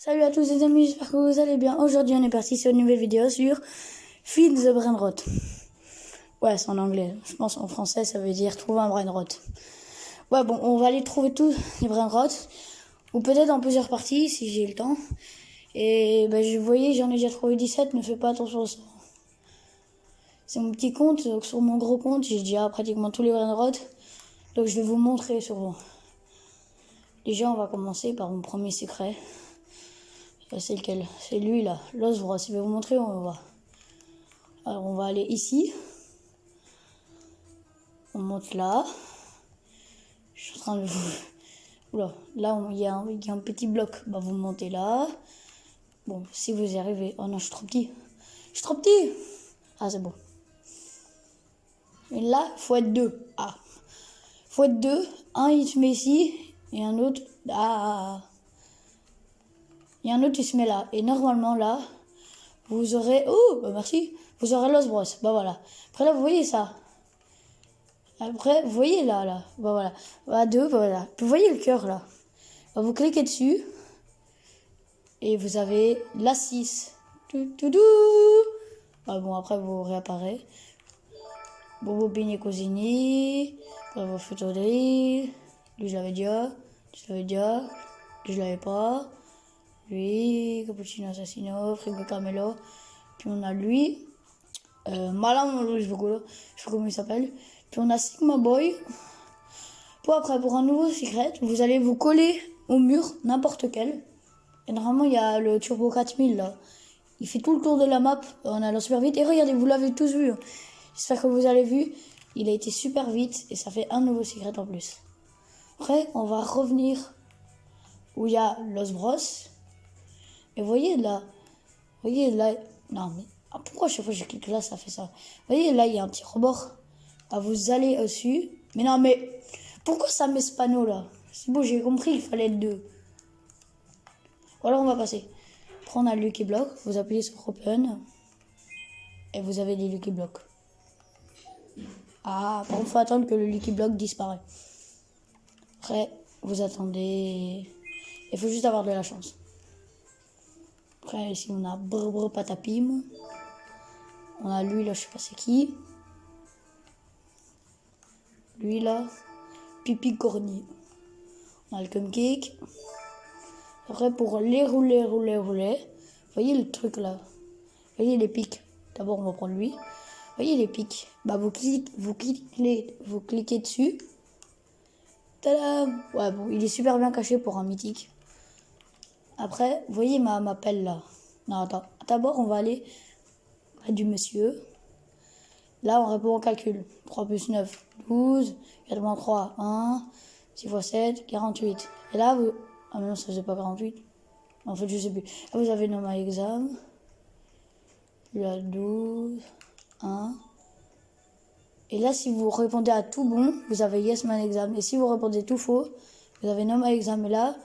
Salut à tous les amis, j'espère que vous allez bien. Aujourd'hui on est parti sur une nouvelle vidéo sur Feed the Brain Rot. Ouais, c'est en anglais. Je pense en français ça veut dire trouver un brain rot. Ouais, bon, on va aller trouver tous les brain rot. Ou peut-être en plusieurs parties si j'ai le temps. Et vous voyez, j'en ai déjà trouvé 17, ne fais pas attention à ça. C'est mon petit compte, donc sur mon gros compte, j'ai déjà pratiquement tous les brain rot. Donc je vais vous montrer sur. Déjà on va commencer par mon premier secret. C'est lequel? C'est lui là, l'os-bros. Je vais vous montrer où on va. Alors on va aller ici. On monte là. Je suis en train de vous... Oula, là il y a un petit bloc. Bah vous montez là. Bon, si vous y arrivez... Oh non, je suis trop petit. Je suis trop petit. Ah, c'est bon. Et là, faut être deux. Ah. Faut être deux. Un, il se met ici. Et un autre... Ah. Et un autre, il se met là. Et normalement, là, vous aurez... Oh, bah merci. Vous aurez l'os-bros. Bah voilà. Après là, vous voyez ça. Après, vous voyez là. Bah voilà. À deux, bah voilà. Vous voyez le cœur là. Bah, vous cliquez dessus. Et vous avez la 6. Ah bon, après vous réapparaît. Bobo Bini Cosini. Bravo Futodri. Lui, je l'avais déjà. Lui, je l'avais pas. Lui, Cappuccino Assassino, Frigo Carmelo. Puis on a lui. Malam, je sais pas comment il s'appelle. Puis on a Sigma Boy. Puis après, pour un nouveau secret, vous allez vous coller au mur, n'importe quel. Et normalement, il y a le Turbo 4000 là. Il fait tout le tour de la map en allant super vite. Et regardez, vous l'avez tous vu. J'espère que vous avez vu. Il a été super vite et ça fait un nouveau secret en plus. Après, on va revenir où il y a Los Bros. Et voyez là. Non mais pourquoi chaque fois que je clique là, ça fait ça? Vous voyez là, il y a un petit rebord. Ah, vous allez dessus. Mais non mais pourquoi ça met ce panneau là? C'est bon, j'ai compris, il fallait être deux. Voilà, on va passer. Après, on a le Lucky Block. Vous appuyez sur Open. Et vous avez des Lucky Blocks. Ah, il faut attendre que le Lucky Block disparaît. Après, vous attendez. Il faut juste avoir de la chance. Après, ici, on a Brr Patapim. On a lui, là, je sais pas c'est qui. Lui, là. Pipi Corny. On a le Cupcake. Après, pour les rouler. Vous voyez le truc, là. Vous voyez les pics. D'abord, on va prendre lui. Vous voyez les pics. Bah, vous cliquez dessus. Tadam! Ouais, bon, il est super bien caché pour un mythique. Après, vous voyez ma pelle là. Non, attends. D'abord, on va aller près du monsieur. Là, on répond au calcul. 3 plus 9, 12. 4 moins 3, 1. 6 fois 7, 48. Et là, vous... Ah, mais non, ça faisait pas 48. En fait, je sais plus. Là, vous avez nommé exam. Puis là, 12, 1. Et là, si vous répondez à tout bon, vous avez yes man exam. Et si vous répondez tout faux, vous avez no my exam. Et là,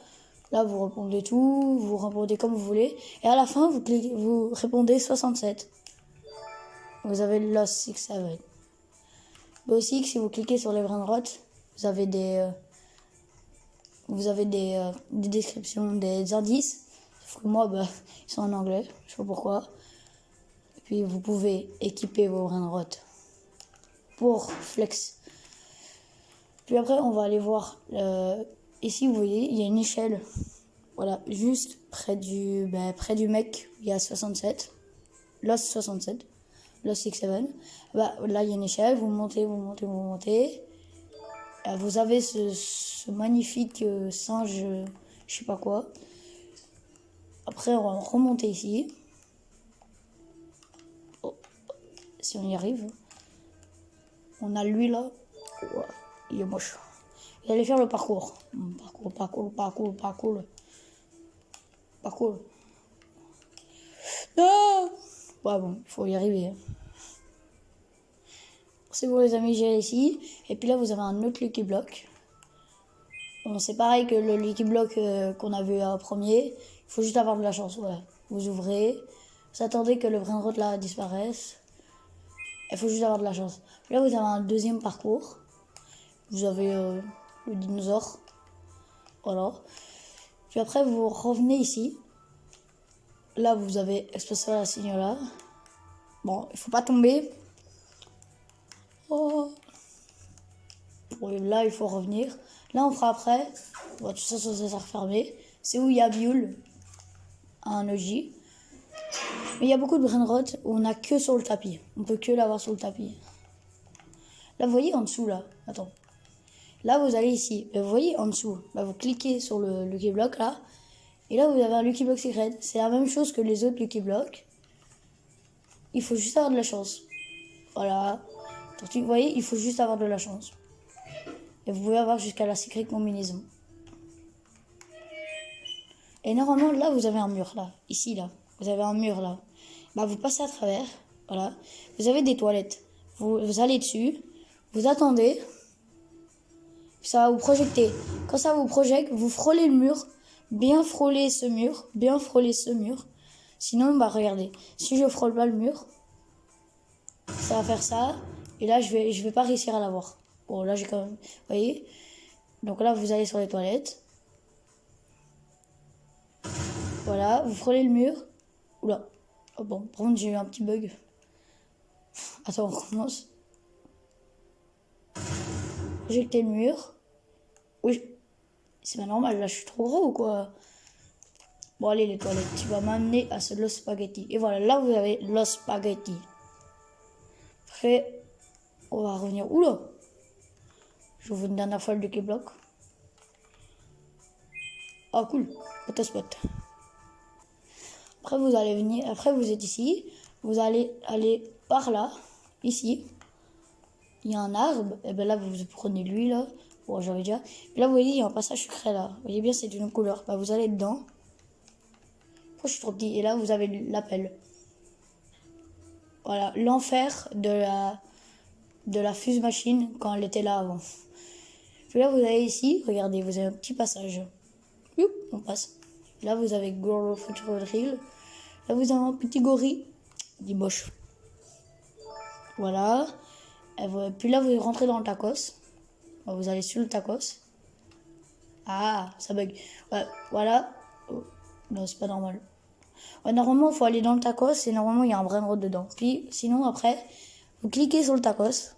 vous répondez tout, vous répondez comme vous voulez. Et à la fin, vous répondez 67. Vous avez lost 6, 7. Mais aussi, si vous cliquez sur les brain rot, vous avez des descriptions, des indices. Sauf que moi, ils sont en anglais. Je sais pas pourquoi. Et puis, vous pouvez équiper vos brain rot pour flex. Puis après, on va aller voir. Ici, vous voyez, il y a une échelle. Voilà, juste près du mec, il y a 67. Lost 67. Lost 67. Là, il y a une échelle. Vous montez. Vous avez ce magnifique singe, je sais pas quoi. Après, on va remonter ici. Oh, si on y arrive. On a lui là. Oh, il est moche. Vous allez faire le parcours. Parcours. Non! Ouais, bon, il faut y arriver. C'est bon, les amis, j'ai ici. Et puis là, vous avez un autre Lucky Block. Bon, c'est pareil que le Lucky Block qu'on a vu en premier. Il faut juste avoir de la chance. Voilà. Vous ouvrez. Vous attendez que le brain rot là disparaisse. Il faut juste avoir de la chance. Puis là, vous avez un deuxième parcours. Vous avez le dinosaure. Voilà. Puis après, vous revenez ici. là, vous avez espacé la signe là. Bon, il faut pas tomber. Oh. Bon, là, il faut revenir. Là, on fera après. Bon, tout ça, ça sera refermé. C'est où il y a Bioul, un OJ. Mais il y a beaucoup de brainrot où on n'a que sur le tapis. On peut que l'avoir sur le tapis. Là, vous voyez en dessous, là. Attends. Là, vous allez ici. Vous voyez en dessous. Bah, vous cliquez sur le Lucky Block, là. Et là, vous avez un Lucky Block Secret. C'est la même chose que les autres Lucky Blocks. Il faut juste avoir de la chance. Voilà. Donc, vous voyez, il faut juste avoir de la chance. Et vous pouvez avoir jusqu'à la Secret combinaison. Et normalement, là, vous avez un mur, là. Ici, là. Vous avez un mur, là. Bah, vous passez à travers. Voilà. Vous avez des toilettes. Vous allez dessus. Vous attendez. Ça va vous projeter. Quand ça vous projette, vous frôlez le mur. Bien frôler ce mur. Bien frôler ce mur. Sinon, bah, regardez. Si je frôle pas le mur, ça va faire ça. Et là, je vais pas réussir à l'avoir. Bon, là, j'ai quand même... Vous voyez? Donc là, vous allez sur les toilettes. Voilà, vous frôlez le mur. Oula. Oh bon, par contre, j'ai eu un petit bug. Attends, on recommence. Projecter le mur. Oui. C'est pas normal, là, je suis trop gros ou quoi? Bon, allez, les toilettes. Tu vas m'amener à ce Los Spaghetti. Et voilà, là, vous avez Los Spaghetti. Après, on va revenir. Oula! Je vous une dernière fois le Lucky Block. Oh, cool. Photоспot. Après, vous allez venir. Après, vous êtes ici. Vous allez aller par là. Ici. Il y a un arbre. Et bien là, vous prenez lui, là. Bon, j'avais déjà. Et là, vous voyez, il y a un passage secret, là. Vous voyez bien, c'est d'une couleur. Bah, vous allez dedans. Pourquoi je suis trop petit? Et là, vous avez l'appel. Voilà, l'enfer de la fuse machine quand elle était là avant. Puis là, vous avez ici, regardez, vous avez un petit passage. Youp, on passe. Là, vous avez Gorilla Future Drill. Là, vous avez un petit gorille. Dit moche. Voilà. Et puis là, vous rentrez dans le tacos. Vous allez sur le tacos. Ah, ça bug. Ouais, voilà. Oh, non, c'est pas normal. Ouais, normalement, il faut aller dans le tacos et normalement, il y a un brainrot dedans. Puis, sinon, après, vous cliquez sur le tacos.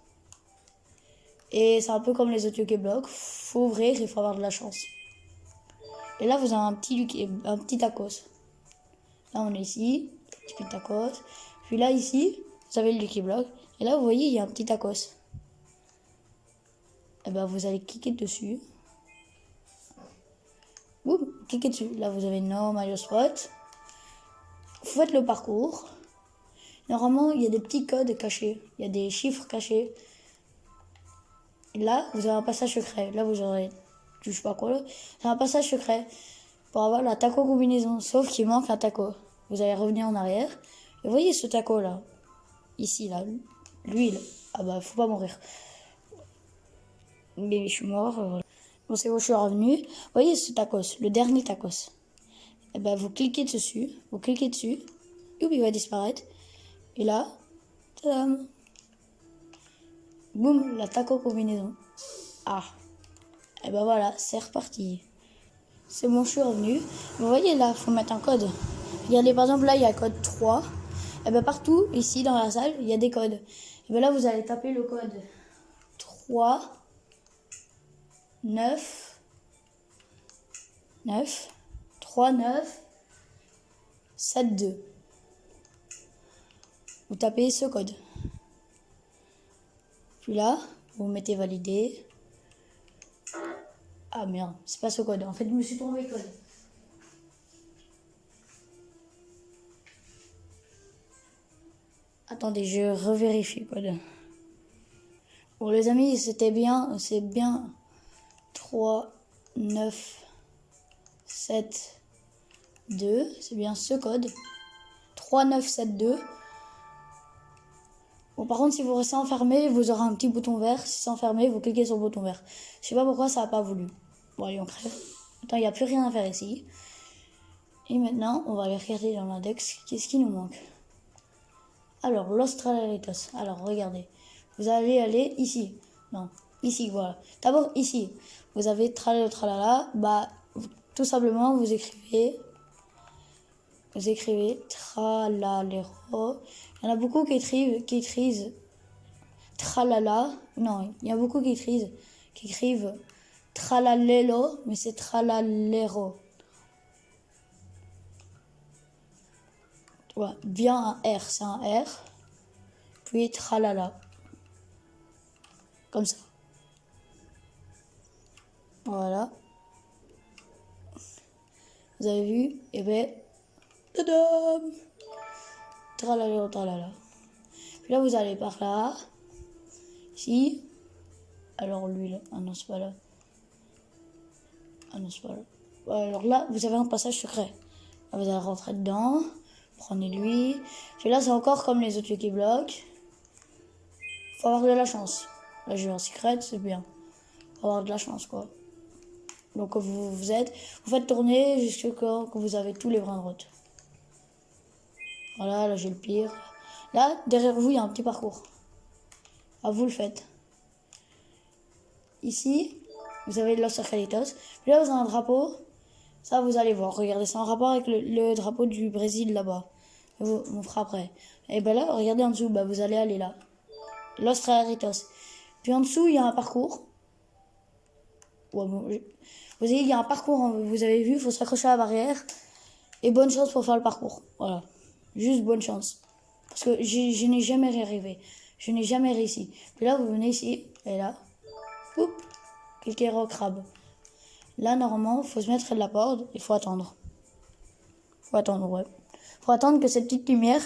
Et c'est un peu comme les autres Lucky Blocks. Faut ouvrir, il faut avoir de la chance. Et là, vous avez un petit tacos. Là, on est ici. Petit tacos. Puis là, ici, vous avez le Lucky Block. Et là, vous voyez, il y a un petit tacos. Et ben, vous allez cliquer dessus. Boum, cliquez dessus. Là, vous avez No Mario Spot. Vous faites le parcours. Normalement, il y a des petits codes cachés. Il y a des chiffres cachés. Et là, vous avez un passage secret. Là, vous aurez... Je sais pas quoi là. C'est un passage secret pour avoir la taco combinaison. Sauf qu'il manque un taco. Vous allez revenir en arrière. Et vous voyez ce taco là. Ici, là. L'huile. Ah bah, faut pas mourir. Mais je suis mort. Voilà. Bon, c'est bon, je suis revenu. Vous voyez ce tacos. Le dernier tacos. Et ben, vous cliquez dessus. Vous cliquez dessus. Oups, il va disparaître. Et là, tadam. Boum, la taco combinaison. Ah. Et ben voilà, c'est reparti. C'est bon, je suis revenu. Vous voyez là, il faut mettre un code. Regardez, par exemple, là, il y a code 3. Et ben partout, ici, dans la salle, il y a des codes. Et ben là, vous allez taper le code 3, 9, 9, 3, 9, 7, 2. Vous tapez ce code. Puis là, vous mettez valider. Ah merde, c'est pas ce code. En fait, je me suis trompé le code. Attendez, je revérifie le code. Bon, les amis, c'était bien. C'est bien 3, 9, 7, 2. C'est bien ce code. 3, 9, 7, 2. Bon, par contre, si vous restez enfermé, vous aurez un petit bouton vert. Si c'est enfermé, vous cliquez sur le bouton vert. Je sais pas pourquoi ça n'a pas voulu. Bon, allez, on crève. Attends, il n'y a plus rien à faire ici. Et maintenant, on va aller regarder dans l'index. Qu'est-ce qui nous manque? Alors, Los Tralalitos. Alors, regardez. Vous allez aller ici. Non, ici, voilà. D'abord, ici. Vous avez tralala, tralala. Bah, tout simplement, vous écrivez vous écrivez tralalero. Il y en a beaucoup qui écrivent tralala. Non, il y a beaucoup qui écrivent tralalelo, mais c'est tralalero. Ouais, bien un R, c'est un R. Puis tralala. Comme ça. Voilà. Vous avez vu? Et ben, tadam! Tralala, tralala. Puis là, vous allez par là. Ici. Alors lui, là. Ah non, c'est pas là. Ah non, c'est pas là. Alors là, vous avez un passage secret. Là, vous allez rentrer dedans. Prenez lui. Puis là, c'est encore comme les autres qui bloquent. Faut avoir de la chance. Là, j'ai un secret, c'est bien. Faut avoir de la chance, quoi. Donc, vous faites tourner jusqu'à quand vous avez tous les brins de route. Voilà, là, j'ai le pire. Là, derrière vous, il y a un petit parcours. Ah, vous le faites. Ici, vous avez Los Arcaditos. Puis là, vous avez un drapeau. Ça, vous allez voir. Regardez, c'est en rapport avec le drapeau du Brésil, là-bas. On fera après. Et ben là, regardez en dessous. Bah, vous allez aller là. Los Arcaditos. Puis en dessous, il y a un parcours. Ouais, bon, vous voyez, il y a un parcours, vous avez vu, il faut s'accrocher à la barrière. Et bonne chance pour faire le parcours. Voilà. Juste bonne chance. Parce que je n'ai jamais arrivé. Je n'ai jamais réussi. Puis là, vous venez ici. Et là. Oup. Quelques crabes. Là, normalement, il faut se mettre près de la porte. Il faut attendre. Faut attendre, ouais. Faut attendre que cette petite lumière,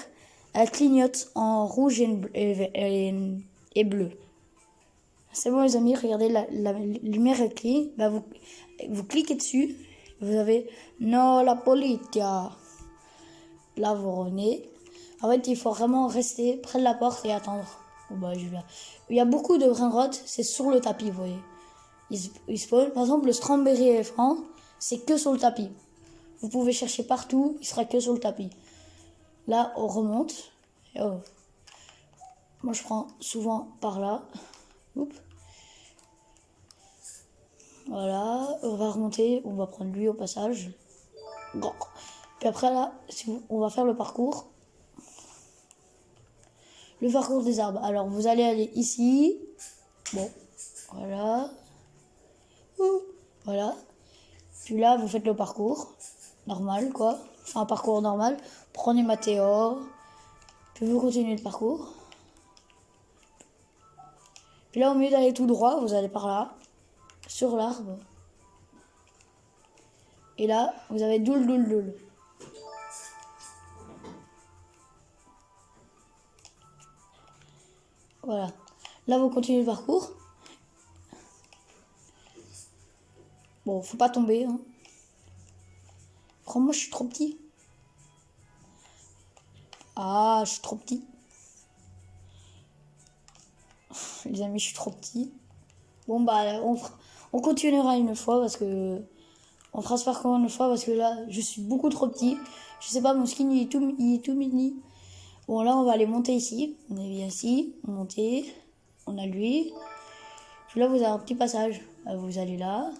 elle clignote en rouge et bleu. C'est bon les amis, regardez, la lumière elle cligne, bah vous cliquez dessus, vous avez No la politia. Là vous revenez. En fait il faut vraiment rester près de la porte et attendre. Oh, bah, il y a beaucoup de brainrot, c'est sur le tapis, vous voyez. Ils spawnent. Par exemple le strawberry éléphant, c'est que sur le tapis. Vous pouvez chercher partout, il sera que sur le tapis. Là on remonte. Et oh. Moi je prends souvent par là. Oups. Voilà, on va remonter, on va prendre lui au passage. Puis après là, on va faire le parcours. Le parcours des arbres. Alors vous allez aller ici. Bon, voilà. Voilà. Puis là, vous faites le parcours. Normal, quoi. Enfin, un parcours normal. Prenez Mathéor. Puis vous continuez le parcours. Puis là, au mieux d'aller tout droit, vous allez par là. Sur l'arbre. Et là, vous avez doul. Voilà. Là, vous continuez le parcours. Bon, faut pas tomber. Hein. Moi, je suis trop petit. Ah, je suis trop petit. Les amis, je suis trop petit. Bon, bah, on continuera une fois parce que... On fera ce parcours une fois parce que là, je suis beaucoup trop petit. Je sais pas, mon skin, il est tout mini. Bon, là, on va aller monter ici. On est bien ici. On monte. On a lui. Puis là, vous avez un petit passage. Vous allez là.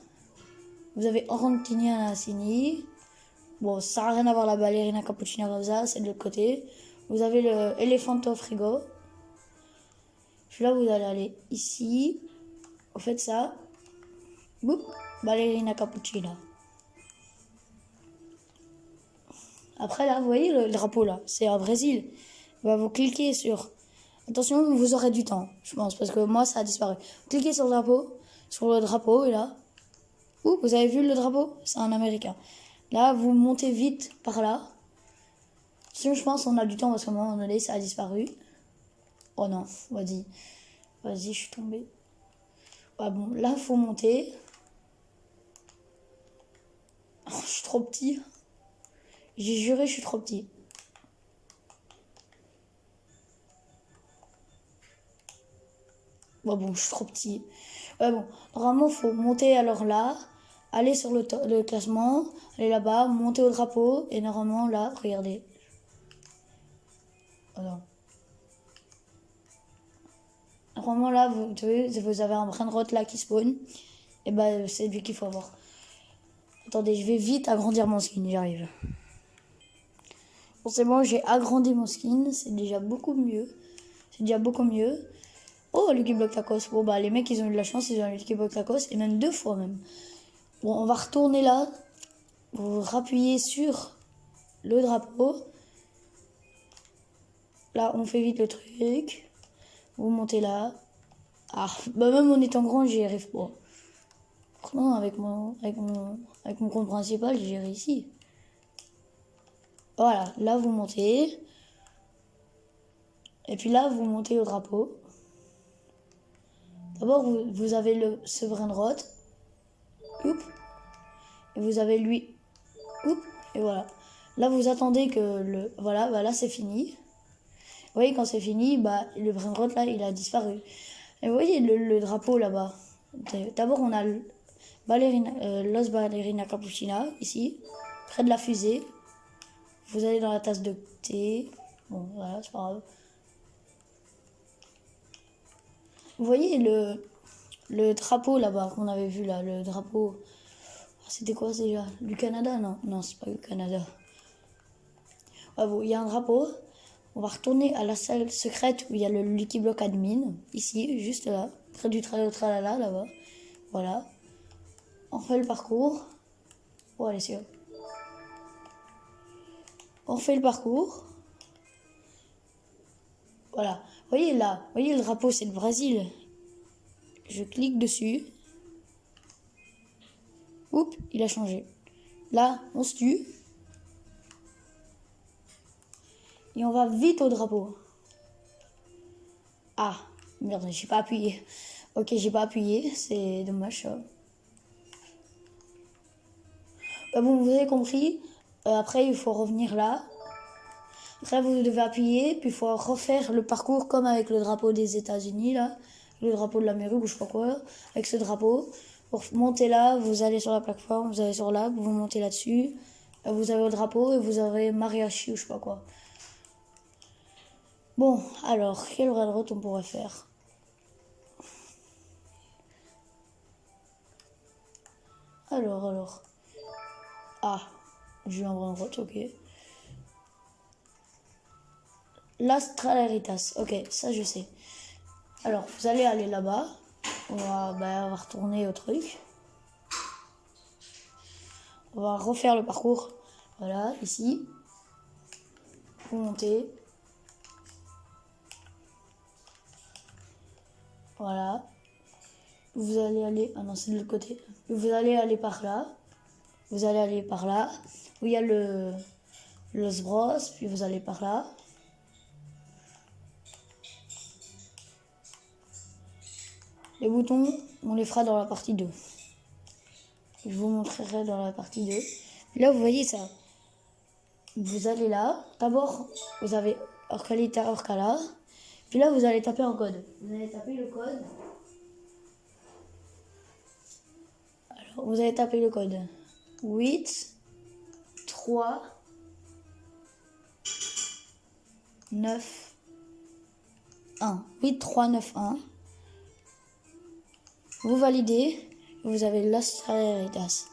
Vous avez Orantini Anassini. Bon, ça n'a rien à voir la ballerina cappuccina rosa, c'est de l'autre côté. Vous avez le Elephanto Frigo. Puis là, vous allez aller ici. Vous faites ça. Boum. Ballerina cappuccina. Après là, vous voyez le drapeau là, c'est un Brésil. Bah, vous cliquez sur... Attention, vous aurez du temps, je pense, parce que moi ça a disparu. Cliquez sur le drapeau et là... Ouh, vous avez vu le drapeau? C'est un américain. Là, vous montez vite par là. Sinon, je pense qu'on a du temps parce qu'à un moment donné, ça a disparu. Oh non, vas-y, je suis tombée. Ouais, bon, là, il faut monter. Oh, je suis trop petit. J'ai juré, je suis trop petit. Bon, je suis trop petit. Ouais, bon, normalement, il faut monter alors là, aller sur le classement, aller là-bas, monter au drapeau, et normalement, là, regardez. Voilà. Normalement, là, vous avez un brin de route là qui spawn. Et bah, c'est lui qu'il faut avoir. Attendez, je vais vite agrandir mon skin, j'arrive. Forcément, j'ai agrandi mon skin. C'est déjà beaucoup mieux. C'est déjà beaucoup mieux. Oh, Lucky Block Tacos. Bon, bah, les mecs, ils ont eu de la chance. Ils ont eu Lucky Block Tacos. Et même 2 fois, même. Bon, on va retourner là. Vous rappuyez sur le drapeau. Là, on fait vite le truc. Vous montez là. Ah, bah, même en étant grand, j'y arrive pas. Non, avec mon compte principal, j'ai réussi. Voilà, là vous montez. Et puis là, vous montez au drapeau. D'abord, vous avez ce brain-rot. Oup. Et vous avez lui. Oup. Et voilà. Là, vous attendez que voilà, bah là, c'est fini. Vous voyez, quand c'est fini, bah, le brain-rot, là, il a disparu. Et vous voyez le drapeau là-bas. D'abord, on a Los Ballerina Cappuccina, ici, près de la fusée. Vous allez dans la tasse de thé. Bon, voilà, c'est pas grave. Vous voyez le drapeau là-bas qu'on avait vu là, le drapeau. C'était quoi déjà? Du Canada? Non, non, c'est pas du Canada. Ouais, bon, il y a un drapeau. On va retourner à la salle secrète où il y a le Lucky Block Admin, ici, juste là, près du tralala là-bas. Voilà. On fait le parcours. Oh, allez, c'est bon. On fait le parcours. Voilà. Vous voyez là, vous voyez le drapeau, c'est le Brésil. Je clique dessus. Oups, il a changé. Là, on se tue. Et on va vite au drapeau. Ah, merde, j'ai pas appuyé. Ok, j'ai pas appuyé, c'est dommage ça. Bon, vous avez compris. Après, il faut revenir là. Après, vous devez appuyer, puis il faut refaire le parcours comme avec le drapeau des États-Unis, là. Le drapeau de l'Amérique, ou je sais pas quoi. Avec ce drapeau. Pour monter là, vous allez sur la plateforme, vous allez sur l'arbre, vous montez là-dessus. Vous avez le drapeau et vous avez mariachi ou je sais pas quoi. Bon, alors, quel railroad on pourrait faire? Alors. Ah, j'ai eu un railroad, ok. Las Traleritas, ok, ça je sais. Alors, vous allez aller là-bas. On va retourner au truc. On va refaire le parcours. Voilà, ici. Vous montez. Voilà. Vous allez aller... Ah non, c'est de l'autre côté. Vous allez aller par là. Vous allez aller par là. Où il y a le Los Bros. Puis vous allez par là. Les boutons, on les fera dans la partie 2. Je vous montrerai dans la partie 2. Là, vous voyez ça. Vous allez là. D'abord, vous avez Orcalita Orcala. Puis là, vous allez taper un code. Vous allez taper le code. Alors, vous allez taper le code. 8, 3, 9, 1. 8, 3, 9, 1. Vous validez. Vous avez Las Traleritas.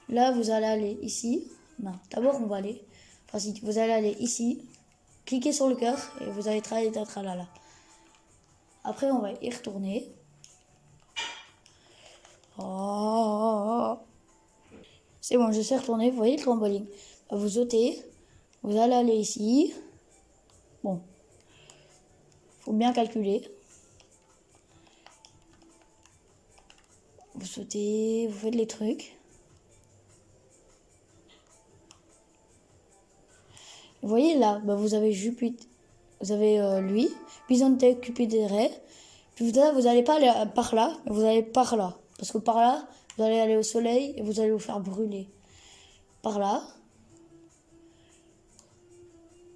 Là, vous allez aller ici. Non, d'abord, on va aller. Enfin, si vous allez aller ici. Cliquez sur le cœur et vous allez tralala. Après, on va y retourner. Oh. C'est bon, je sais retourner. Vous voyez le trampoline. Vous sautez. Vous allez aller ici. Bon. Faut bien calculer. Vous sautez. Vous faites les trucs. Vous voyez là, vous avez Jupiter. Vous avez lui. Bisonte Cupidere. Puis vous allez pas aller par là, mais vous allez par là. Parce que par là, vous allez aller au soleil et vous allez vous faire brûler. Par là.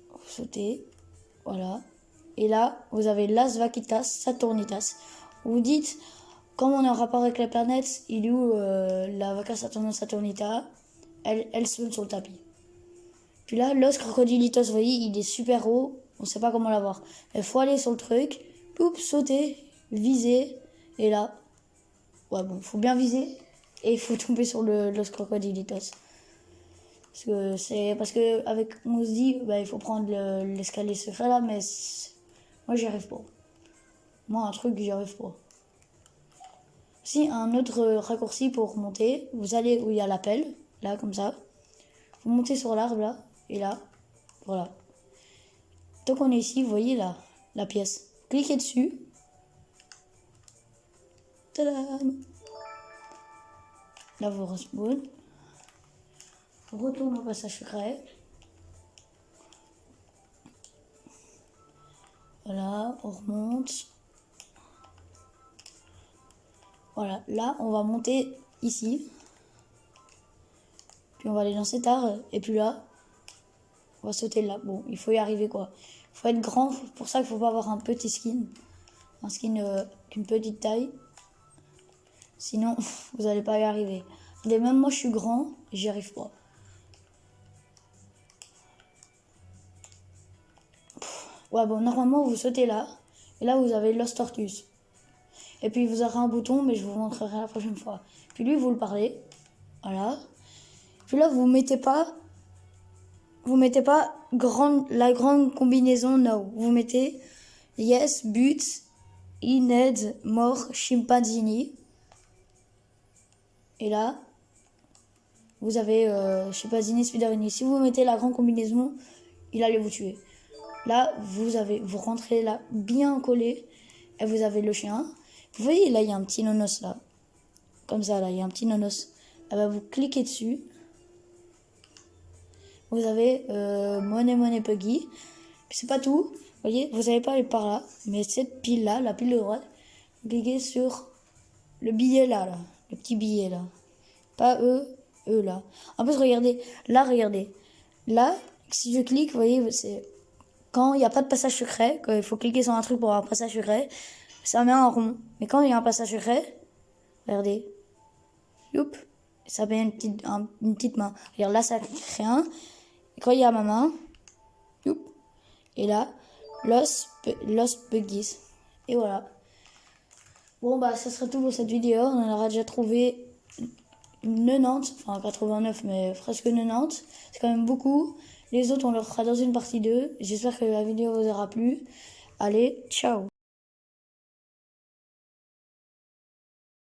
Vous sautez. Voilà. Et là, vous avez Las Vaquitas Saturnitas. Vous dites, comme on est en rapport avec la planète, il est où la Vaca Saturnita? Elle saute sur le tapis. Puis là, Los Crocodilitos, vous voyez, il est super haut. On sait pas comment l'avoir. Il faut aller sur le truc. Oups, sauter, viser. Et là, ouais, bon, faut bien viser. Et il faut tomber sur Los Crocodilitos. Parce que avec on se dit, bah, il faut prendre l'escalier secret là, mais moi j'y arrive pas. Moi, un truc, j'y arrive pas. Si, un autre raccourci pour monter, vous allez où il y a l'appel, là, comme ça. Vous montez sur l'arbre, là, et là, voilà. Tant qu'on est ici, vous voyez là, la pièce. Cliquez dessus. Tadam! Là, vous respawn. Retourne au passage secret. Voilà, on remonte. Voilà, là, on va monter ici. Puis on va aller dans cet arbre. Et puis là, on va sauter là. Bon, il faut y arriver, quoi. Il faut être grand. Pour ça qu'il faut pas avoir un petit skin. Un skin d'une petite taille. Sinon, vous n'allez pas y arriver. Regardez, même moi, je suis grand. Et j'y arrive pas. Ouais, bon, normalement, vous sautez là. Et là, vous avez Lost Tortoise. Et puis, vous aurez un bouton, mais je vous montrerai la prochaine fois. Puis lui, vous le parlez. Voilà. Puis là, vous mettez pas la grande combinaison no. Vous mettez yes, but, ined, more, chimpanzini. Et là, vous avez chimpanzini, spiderini. Si vous mettez la grande combinaison, il allait vous tuer. Là, vous rentrez là, bien collé, et vous avez le chien. Vous voyez, là, il y a un petit nonos, là. Comme ça, là, il y a un petit nonos. Ah bah, vous cliquez dessus. Vous avez Money Puggy. Puis c'est pas tout. Vous voyez, vous n'allez pas aller par là. Mais cette pile-là, la pile de droite, vous cliquez sur le billet là. Le petit billet, là. Pas eux, là. En plus, regardez. Là, si je clique, vous voyez, c'est... Quand il n'y a pas de passage secret, quand il faut cliquer sur un truc pour avoir un passage secret, ça met un rond. Mais quand il y a un passage secret, regardez, youp, ça met une petite main. Regarde, là, ça crée un. Et quand il y a ma main, youp, et là, Lost Buggies. Et voilà. Bon, bah, ça serait tout pour cette vidéo. On en aura déjà trouvé 90, enfin 89, mais presque 90. C'est quand même beaucoup. Les autres, on le fera dans une partie 2. J'espère que la vidéo vous aura plu. Allez, ciao!